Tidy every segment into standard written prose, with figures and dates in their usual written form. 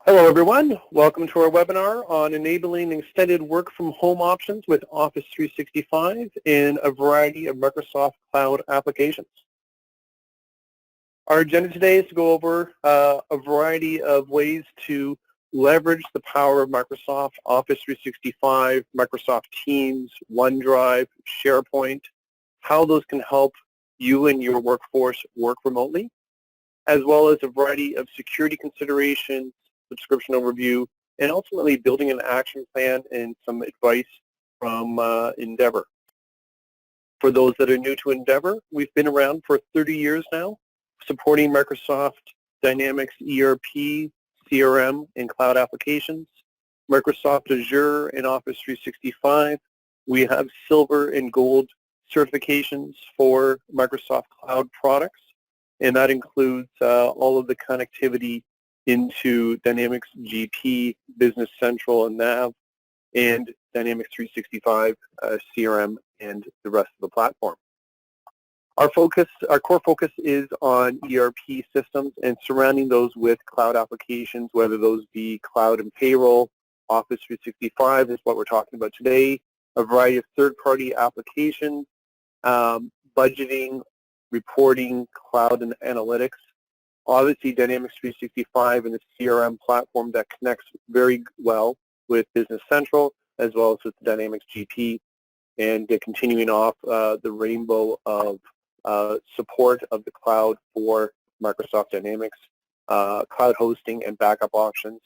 Hello everyone, welcome to our webinar on enabling extended work from home options with Office 365 in a variety of Microsoft Cloud applications. Our agenda today is to go over a variety of ways to leverage the power of Microsoft Office 365, Microsoft Teams, OneDrive, SharePoint, how those can help you and your workforce work remotely, as well as a variety of security considerations, subscription overview, and ultimately building an action plan and some advice from Endeavour. For those that are new to Endeavour, we've been around for 30 years now, supporting Microsoft Dynamics ERP, CRM, and cloud applications, Microsoft Azure and Office 365. We have silver and gold certifications for Microsoft Cloud products, and that includes all of the connectivity into Dynamics GP, Business Central, and Nav, and Dynamics 365, CRM, and the rest of the platform. Our core focus is on ERP systems and surrounding those with cloud applications, whether those be cloud and payroll. Office 365 is what we're talking about today, a variety of third-party applications, budgeting, reporting, cloud and analytics. Obviously, Dynamics 365 and the CRM platform that connects very well with Business Central, as well as with the Dynamics GP, and continuing off the rainbow of support of the cloud for Microsoft Dynamics, cloud hosting and backup options.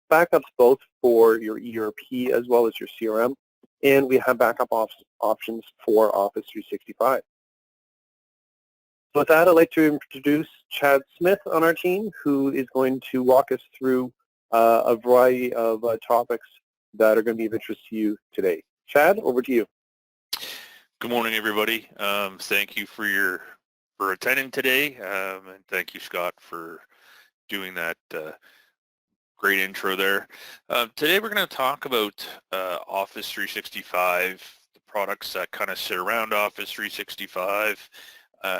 Backups both for your ERP as well as your CRM, and we have backup options for Office 365. With that, I'd like to introduce Chad Smith on our team, who is going to walk us through a variety of topics that are going to be of interest to you today. Chad, over to you. Good morning, everybody. Thank you for attending today, and thank you, Scott, for doing that great intro there. Today, we're going to talk about Office 365, the products that kind of sit around Office 365.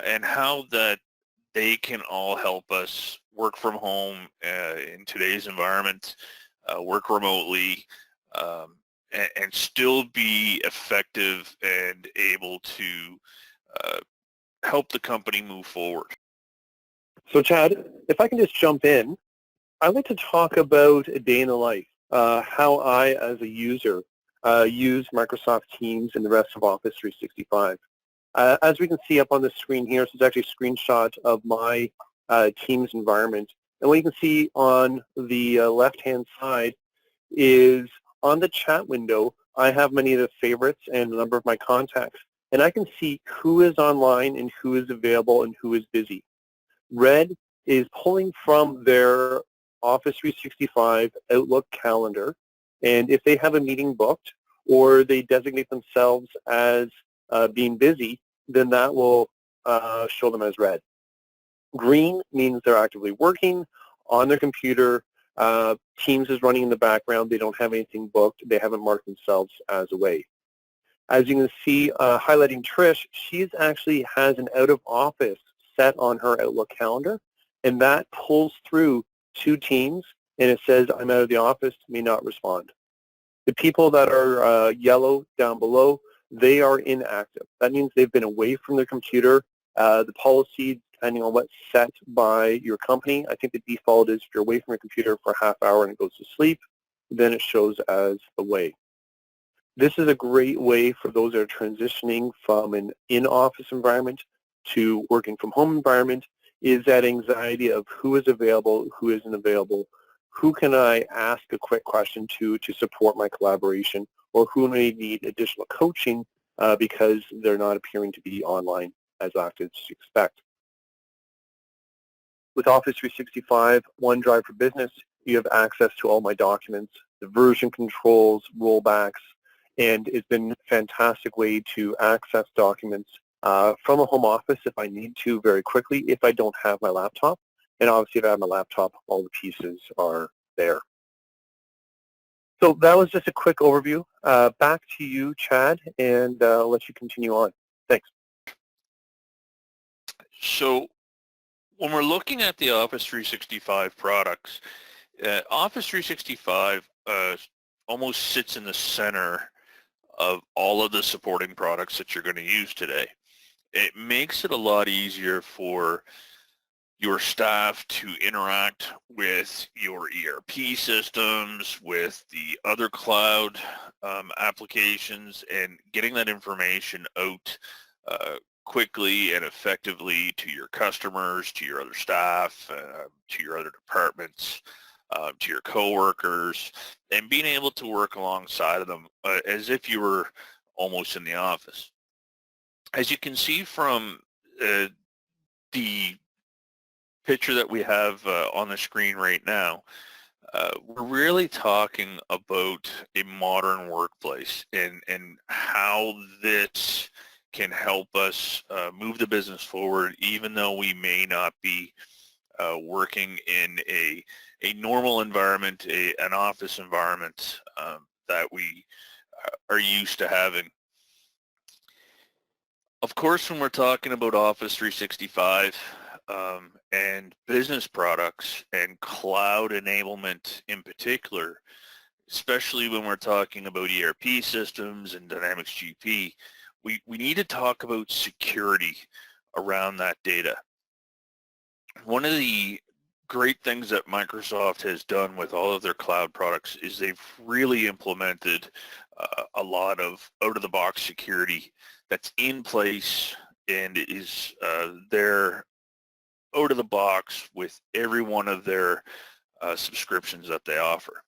And how that they can all help us work from home in today's environment, work remotely, and still be effective and able to help the company move forward. So Chad, if I can just jump in, I'd like to talk about a day in the life, how I, as a user, use Microsoft Teams and the rest of Office 365. As we can see up on the screen here, this is actually a screenshot of my Teams environment. And what you can see on the left-hand side is on the chat window, I have many of the favorites and a number of my contacts. And I can see who is online and who is available and who is busy. Red is pulling from their Office 365 Outlook calendar. And if they have a meeting booked or they designate themselves as being busy, then that will show them as red. Green means they're actively working on their computer. Teams is running in the background. They don't have anything booked. They haven't marked themselves as away. As you can see, highlighting Trish, she actually has an out of office set on her Outlook calendar, and that pulls through to Teams, and it says, I'm out of the office, may not respond. The people that are yellow down below, they are inactive. That means they've been away from their computer. The policy, depending on what's set by your company, I think the default is if you're away from your computer for a half hour and it goes to sleep, then it shows as away. This is a great way for those that are transitioning from an in-office environment to working from home environment, is that anxiety of who is available, who isn't available, who can I ask a quick question to support my collaboration, or who may need additional coaching because they're not appearing to be online as often as you expect. With Office 365, OneDrive for Business, you have access to all my documents, the version controls, rollbacks, and it's been a fantastic way to access documents from a home office if I need to very quickly, if I don't have my laptop. And obviously if I have my laptop, all the pieces are there. So that was just a quick overview. Back to you, Chad, and I'll let you continue on. Thanks. So when we're looking at the Office 365 products, Office 365 almost sits in the center of all of the supporting products that you're going to use today. It makes it a lot easier for your staff to interact with your ERP systems, with the other cloud applications, and getting that information out quickly and effectively to your customers, to your other staff, to your other departments, to your coworkers, and being able to work alongside of them as if you were almost in the office. As you can see from the picture that we have on the screen right now, we're really talking about a modern workplace and how this can help us move the business forward, even though we may not be working in a normal environment, an office environment that we are used to having. Of course, when we're talking about Office 365 and business products and cloud enablement in particular, especially when we're talking about ERP systems and Dynamics GP, we need to talk about security around that data. One of the great things that Microsoft has done with all of their cloud products is they've really implemented a lot of out-of-the-box security that's in place and is there out of the box with every one of their subscriptions that they offer.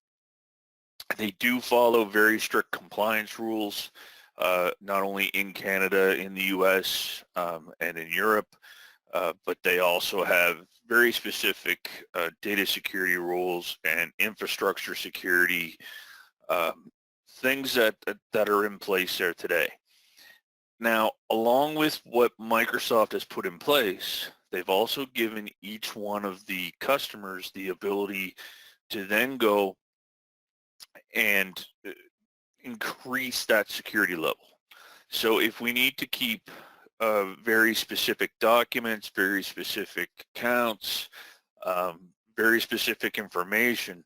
They do follow very strict compliance rules, not only in Canada, in the US, and in Europe, but they also have very specific data security rules and infrastructure security, things that are in place there today. Now, along with what Microsoft has put in place, they've also given each one of the customers the ability to then go and increase that security level. So if we need to keep very specific documents, very specific accounts, very specific information,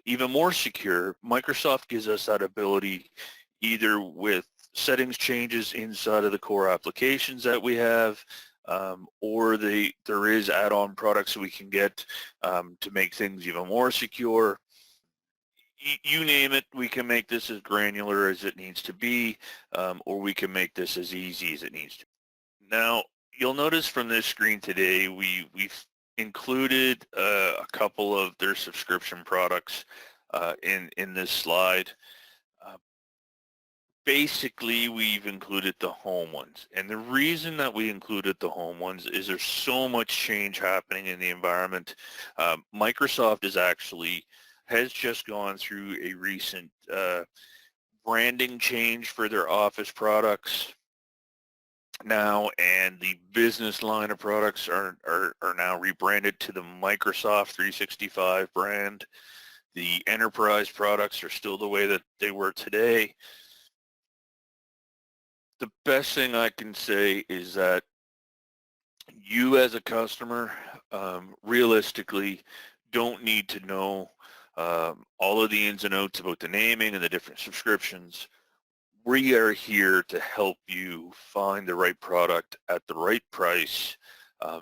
even more secure, Microsoft gives us that ability either with settings changes inside of the core applications that we have, or there is add-on products that we can get to make things even more secure. You name it, we can make this as granular as it needs to be, or we can make this as easy as it needs to be. Now, you'll notice from this screen today, we've included a couple of their subscription products in this slide. Basically, we've included the home ones. And the reason that we included the home ones is there's so much change happening in the environment. Microsoft has just gone through a recent branding change for their Office products now, and the business line of products are now rebranded to the Microsoft 365 brand. The enterprise products are still the way that they were today. The best thing I can say is that you as a customer realistically don't need to know all of the ins and outs about the naming and the different subscriptions. We are here to help you find the right product at the right price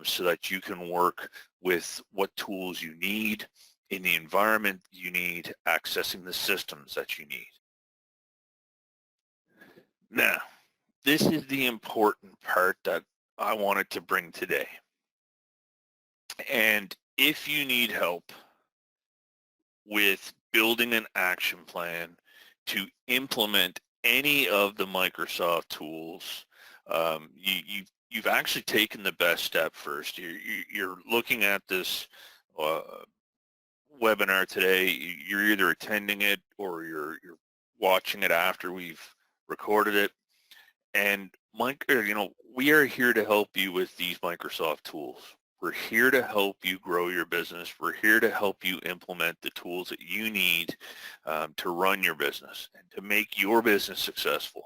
so that you can work with what tools you need in the environment you need, accessing the systems that you need. Now, this is the important part that I wanted to bring today. And if you need help with building an action plan to implement any of the Microsoft tools, you've actually taken the best step first. You're looking at this webinar today. You're either attending it or you're watching it after we've recorded it. And we are here to help you with these Microsoft tools. We're here to help you grow your business. We're here to help you implement the tools that you need to run your business and to make your business successful.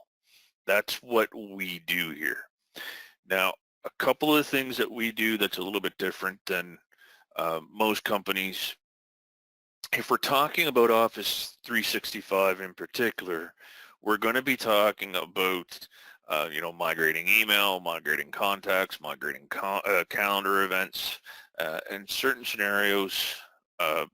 That's what we do here. Now, a couple of things that we do that's a little bit different than most companies. if we're talking about Office 365 in particular, we're going to be talking about migrating email, migrating contacts, migrating calendar events, and certain scenarios uh,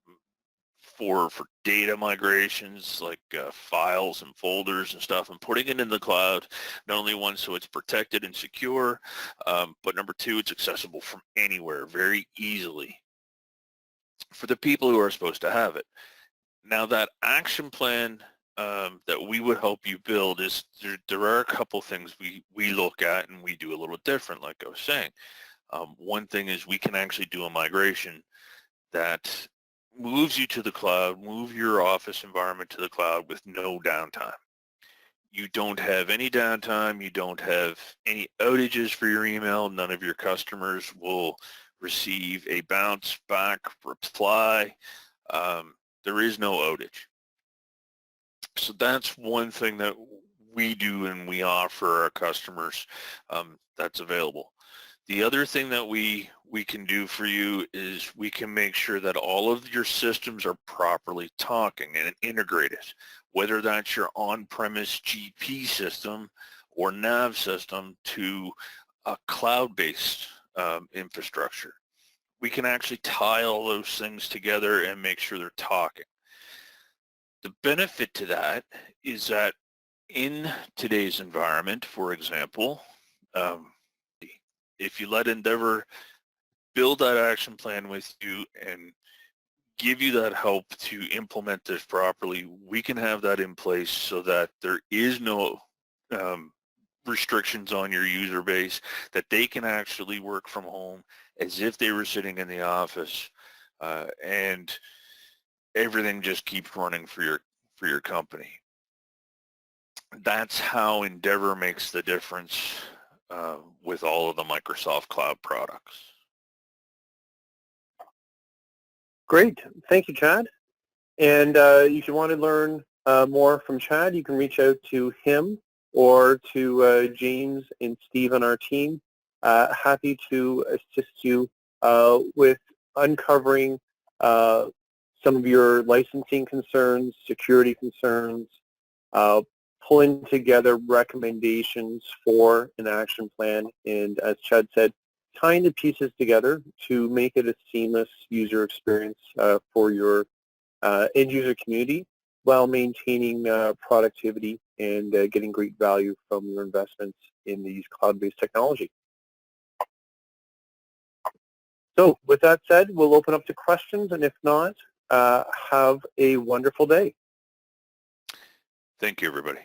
for data migrations like files and folders and stuff, and putting it in the cloud. Not only one, so it's protected and secure, but number two, it's accessible from anywhere very easily for the people who are supposed to have it. Now that action plan that we would help you build is there are a couple things we look at and we do a little different, like I was saying. One thing is we can actually do a migration that moves you to the cloud, move your office environment to the cloud with no downtime. You don't have any downtime. You don't have any outages for your email. None of your customers will receive a bounce back reply. There is no outage. So that's one thing that we do and we offer our customers that's available. The other thing that we can do for you is we can make sure that all of your systems are properly talking and integrated, whether that's your on-premise GP system or NAV system to a cloud-based infrastructure. We can actually tie all those things together and make sure they're talking. The benefit to that is that in today's environment, for example, if you let Endeavour build that action plan with you and give you that help to implement this properly, we can have that in place so that there is no restrictions on your user base, that they can actually work from home as if they were sitting in the office, and everything just keeps running for your company. That's how Endeavour makes the difference with all of the Microsoft Cloud products. Great. Thank you, Chad. And if you want to learn more from Chad, you can reach out to him or to James and Steve on our team. Happy to assist you with uncovering some of your licensing concerns, security concerns, pulling together recommendations for an action plan, and as Chad said, tying the pieces together to make it a seamless user experience for your end user community while maintaining productivity and getting great value from your investments in these cloud-based technology. So with that said, we'll open up to questions, and if not, have a wonderful day. Thank you, everybody.